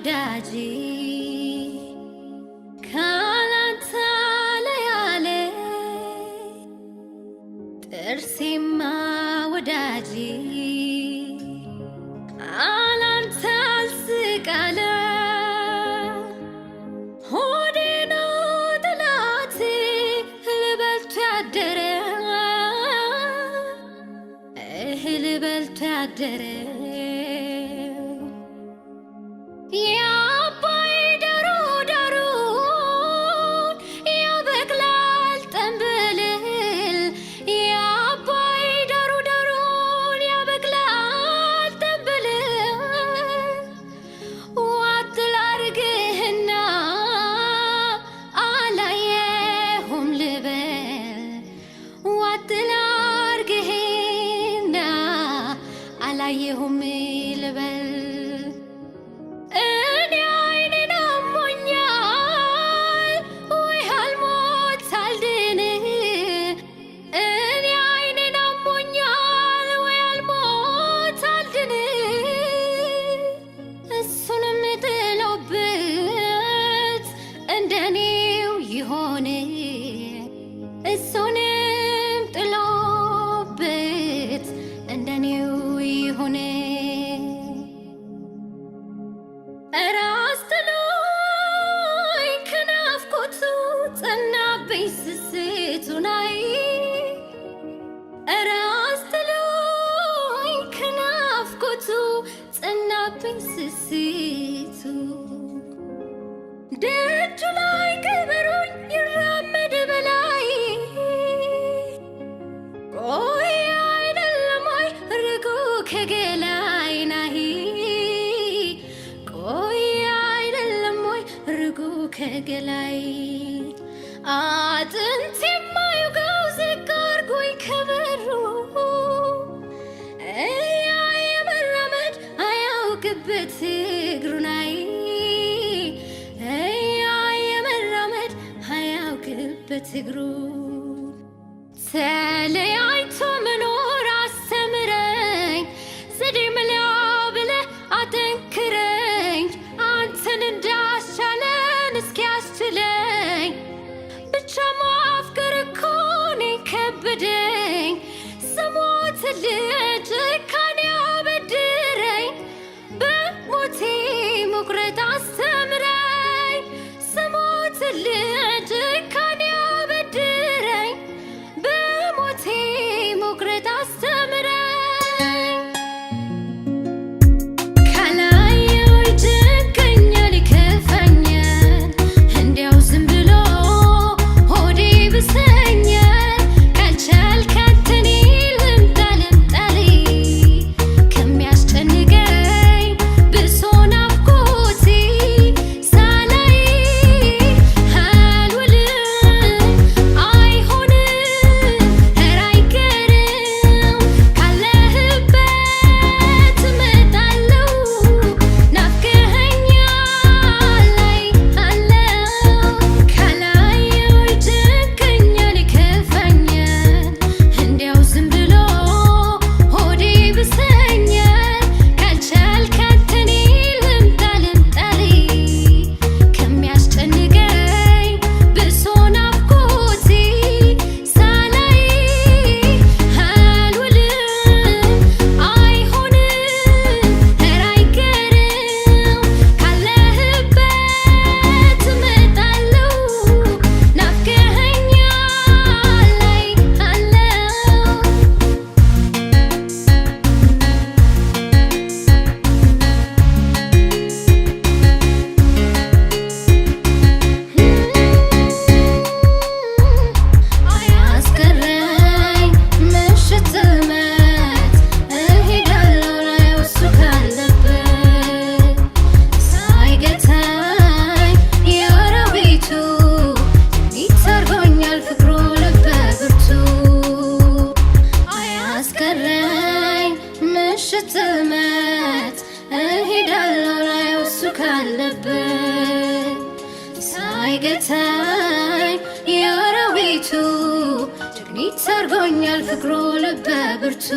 ወዳጂ ካላንተ ለያለ ጥርሴማ ወዳጂ ካላንተ አልስቃለ ሆዴ ነው ጠላቴ እህል በልቶ ያደረ እህል በልቶ ያደረ አላየሁም ልበል እኔ አይኔን አሞኛል ወይ አልሞት አልድን እኔ አይኔን አሞኛል ወይ አልሞት አልድን እሱንም ጥሎበት እንደኔው ይሆን እሱንም ጥሎበት እንደኔው ሆነ ራስ ጥሎኝ ከናፍቆቱ ጸናብኝ ስስቱ ናይ ራስ ጥሎኝ ከናፍቆቱ ጸናብኝ ስስቱ ደጁ ላይ ቀበሮኝ ይራመድ በላይ ከገላይ ናይ ቆይ አይደለም ወይ ርጉ ከገላይ አጥንት የማይውጋው ዝቅ አርጎኝ ከበሩ የመራመድ አያውቅበት እግሩ ናይ የመራመድ አያውቅበት እግሩ ተለያይቶ መኖር አስተምረኝ ዘዴ መለያ ብለህ አጠንክረኝ አንተን እንዳሻለን እስኪያስችለኝ ብቻ ማፍቀር እኮ እኔን ከበደኝ ስሞትልህ ጭካኔ አበድረኝ በሞቴ መቁረጥ አስተምረኝ ስሞትልህ ጭካኔ አበድረኝ በሞቴ መቁረጥ አስተምረኝ ሽትመት እሄዳለሁ ላይ እሱ ካለበት ሳይገታኝ የአራዊቱ ጀግኒት አርጎኛል ፍቅሩ ልበ ብርቱ